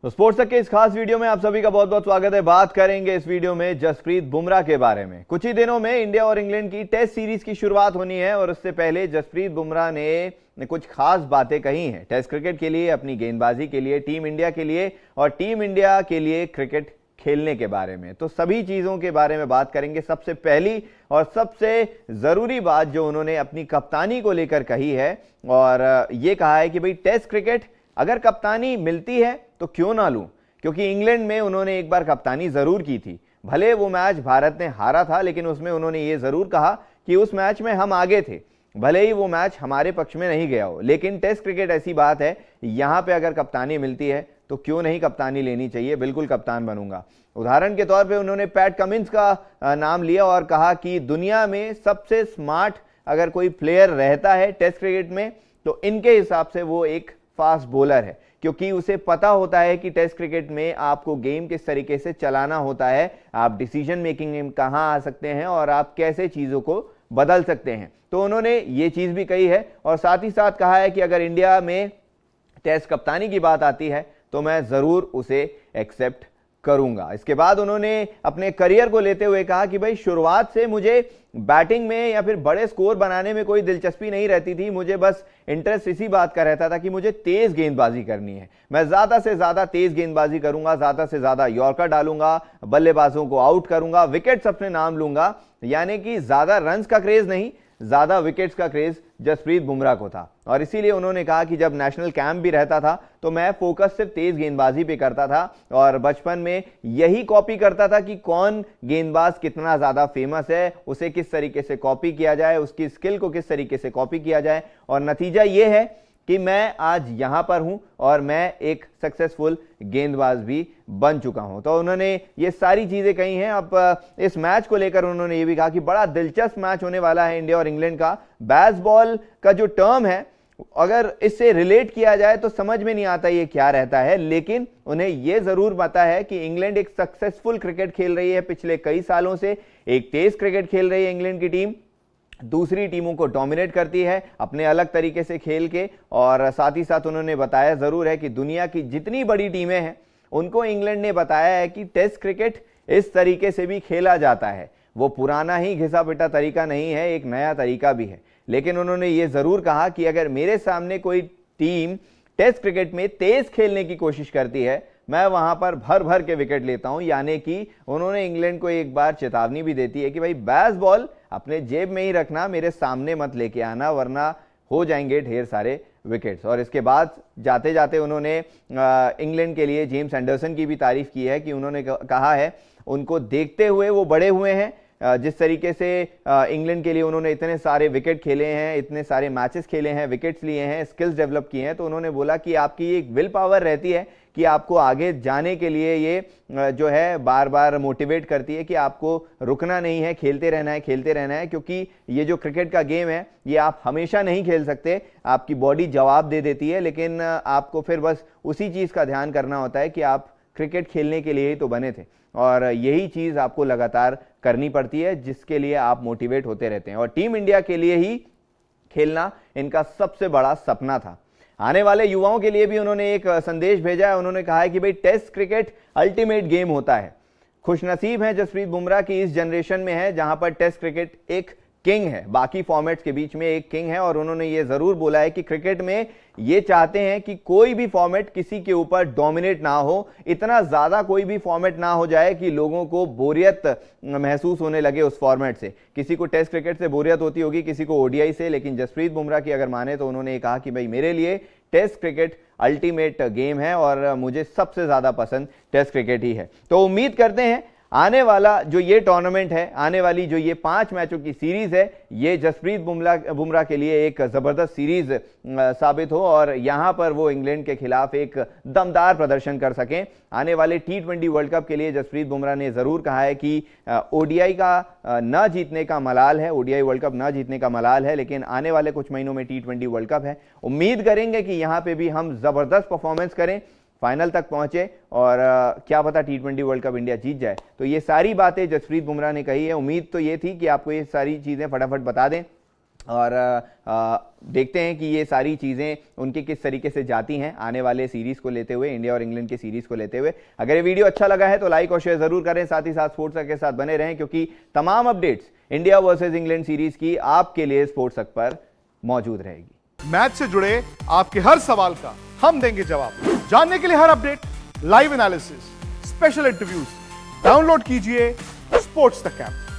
तो स्पोर्ट्स तक के इस खास वीडियो में आप सभी का बहुत बहुत स्वागत है। बात करेंगे इस वीडियो में जसप्रीत बुमराह के बारे में। कुछ ही दिनों में इंडिया और इंग्लैंड की टेस्ट सीरीज की शुरुआत होनी है और उससे पहले जसप्रीत बुमराह ने कुछ खास बातें कही हैं टेस्ट क्रिकेट के लिए, अपनी गेंदबाजी के लिए, टीम इंडिया के लिए और टीम इंडिया के लिए क्रिकेट खेलने के बारे में। तो सभी चीजों के बारे में बात करेंगे। सबसे पहली और सबसे जरूरी बात जो उन्होंने अपनी कप्तानी को लेकर कही है और ये कहा है कि भाई टेस्ट क्रिकेट अगर कप्तानी मिलती है तो क्यों ना लूं, क्योंकि इंग्लैंड में उन्होंने एक बार कप्तानी जरूर की थी। भले वो मैच भारत ने हारा था, लेकिन उसमें उन्होंने ये जरूर कहा कि उस मैच में हम आगे थे, भले ही वो मैच हमारे पक्ष में नहीं गया हो। लेकिन टेस्ट क्रिकेट ऐसी बात है, यहां पे अगर कप्तानी मिलती है तो क्यों नहीं कप्तानी लेनी चाहिए, बिल्कुल कप्तान बनूंगा। उदाहरण के तौर पे उन्होंने पैट कमिंस का नाम लिया और कहा कि दुनिया में सबसे स्मार्ट अगर कोई प्लेयर रहता है टेस्ट क्रिकेट में तो इनके हिसाब से वो एक फास्ट बॉलर है, क्योंकि उसे पता होता है कि टेस्ट क्रिकेट में आपको गेम किस तरीके से चलाना होता है, आप डिसीजन मेकिंग में कहां आ सकते हैं और आप कैसे चीजों को बदल सकते हैं। तो उन्होंने ये चीज भी कही है और साथ ही साथ कहा है कि अगर इंडिया में टेस्ट कप्तानी की बात आती है तो मैं जरूर उसे एक्सेप्ट करूंगा। इसके बाद उन्होंने अपने करियर को लेते हुए कहा कि भाई शुरुआत से मुझे बैटिंग में या फिर बड़े स्कोर बनाने में कोई दिलचस्पी नहीं रहती थी, मुझे बस इंटरेस्ट इसी बात का रहता था कि मुझे तेज गेंदबाजी करनी है, मैं ज्यादा से ज्यादा तेज गेंदबाजी करूंगा, ज्यादा से ज्यादा यॉर्कर डालूंगा, बल्लेबाजों को आउट करूंगा, विकेट्स अपने नाम लूंगा। यानी कि ज्यादा रन्स का क्रेज नहीं, ज्यादा विकेट्स का क्रेज जसप्रीत बुमराह को था। और इसीलिए उन्होंने कहा कि जब नेशनल कैंप भी रहता था तो मैं फोकस सिर्फ तेज गेंदबाजी पे करता था और बचपन में यही कॉपी करता था कि कौन गेंदबाज कितना ज्यादा फेमस है, उसे किस तरीके से कॉपी किया जाए, उसकी स्किल को किस तरीके से कॉपी किया जाए। और नतीजा यह है कि मैं आज यहां पर हूं और मैं एक सक्सेसफुल गेंदबाज भी बन चुका हूं। तो उन्होंने ये सारी चीजें कही हैं। अब इस मैच को लेकर उन्होंने ये भी कहा कि बड़ा दिलचस्प मैच होने वाला है इंडिया और इंग्लैंड का। बेसबॉल का जो टर्म है अगर इससे रिलेट किया जाए तो समझ में नहीं आता ये क्या रहता है, लेकिन उन्हें यह जरूर पता है कि इंग्लैंड एक सक्सेसफुल क्रिकेट खेल रही है पिछले कई सालों से, एक तेज क्रिकेट खेल रही है इंग्लैंड की टीम, दूसरी टीमों को डोमिनेट करती है अपने अलग तरीके से खेल के। और साथ ही साथ उन्होंने बताया जरूर है कि दुनिया की जितनी बड़ी टीमें हैं उनको इंग्लैंड ने बताया है कि टेस्ट क्रिकेट इस तरीके से भी खेला जाता है, वो पुराना ही घिसा पिटा तरीका नहीं है, एक नया तरीका भी है। लेकिन उन्होंने ये जरूर कहा कि अगर मेरे सामने कोई टीम टेस्ट क्रिकेट में तेज खेलने की कोशिश करती है मैं वहां पर भर भर के विकेट लेता हूं। यानी कि उन्होंने इंग्लैंड को एक बार चेतावनी भी देती है कि भाई बेसबॉल अपने जेब में ही रखना, मेरे सामने मत लेके आना, वरना हो जाएंगे ढेर सारे विकेट्स। और इसके बाद जाते जाते उन्होंने इंग्लैंड के लिए जेम्स एंडरसन की भी तारीफ की है कि उन्होंने कहा है उनको देखते हुए वो बड़े हुए हैं, जिस तरीके से इंग्लैंड के लिए उन्होंने इतने सारे विकेट खेले हैं, इतने सारे मैचेस खेले हैं, विकेट्स लिए हैं, स्किल्स डेवलप किए हैं। तो उन्होंने बोला कि आपकी एक विल पावर रहती है कि आपको आगे जाने के लिए ये जो है बार बार मोटिवेट करती है कि आपको रुकना नहीं है, खेलते रहना है, खेलते रहना है। क्योंकि ये जो क्रिकेट का गेम है ये आप हमेशा नहीं खेल सकते, आपकी बॉडी जवाब दे देती है, लेकिन आपको फिर बस उसी चीज़ का ध्यान करना होता है कि आप क्रिकेट खेलने के लिए ही तो बने थे और यही चीज़ आपको लगातार करनी पड़ती है, जिसके लिए आप मोटिवेट होते रहते हैं। और टीम इंडिया के लिए ही खेलना इनका सबसे बड़ा सपना था। आने वाले युवाओं के लिए भी उन्होंने एक संदेश भेजा है। उन्होंने कहा है कि भाई टेस्ट क्रिकेट अल्टीमेट गेम होता है। खुशनसीब है जसप्रीत बुमराह की इस जनरेशन में है जहां पर टेस्ट क्रिकेट एक किंग है, बाकी फॉर्मेट्स के बीच में एक किंग है। और उन्होंने ये जरूर बोला है कि क्रिकेट में ये चाहते हैं कि कोई भी फॉर्मेट किसी के ऊपर डोमिनेट ना हो, इतना ज्यादा कोई भी फॉर्मेट ना हो जाए कि लोगों को बोरियत महसूस होने लगे उस फॉर्मेट से। किसी को टेस्ट क्रिकेट से बोरियत होती होगी, किसी को ओडीआई से, लेकिन जसप्रीत बुमराह की अगर माने तो उन्होंने कहा कि भाई मेरे लिए टेस्ट क्रिकेट अल्टीमेट गेम है और मुझे सबसे ज्यादा पसंद टेस्ट क्रिकेट ही है। तो उम्मीद करते हैं आने वाला जो ये टूर्नामेंट है, आने वाली जो ये 5 मैचों की सीरीज है, ये जसप्रीत बुमराह के लिए एक जबरदस्त सीरीज साबित हो और यहां पर वो इंग्लैंड के खिलाफ एक दमदार प्रदर्शन कर सकें। आने वाले T20 वर्ल्ड कप के लिए जसप्रीत बुमराह ने जरूर कहा है कि ओडीआई का न जीतने का मलाल है, ओडीआई वर्ल्ड कप न जीतने का मलाल है, लेकिन आने वाले कुछ महीनों में T20 वर्ल्ड कप है। उम्मीद करेंगे कि यहां पे भी हम जबरदस्त परफॉर्मेंस करें, फाइनल तक पहुंचे और क्या पता T20 वर्ल्ड कप इंडिया जीत जाए। तो ये सारी बातें जसप्रीत बुमराह ने कही है। उम्मीद तो ये थी कि आपको ये सारी चीजें फटाफट बता दें और देखते हैं कि ये सारी चीज़ें उनकी किस तरीके से जाती हैं आने वाले सीरीज़ को लेते हुए, इंडिया और इंग्लैंड की सीरीज़ को लेते हुए। अगर ये वीडियो अच्छा लगा है तो लाइक और शेयर जरूर करें, साथ ही साथ स्पोर्ट्स तक के साथ बने रहें, क्योंकि तमाम updates India versus England series की आपके लिए स्पोर्ट्स तक पर मौजूद रहेगी। मैच से जुड़े आपके हर सवाल का हम देंगे जवाब। जानने के लिए हर update, live analysis, special interviews, download कीजिए स्पोर्ट्स तक ऐप।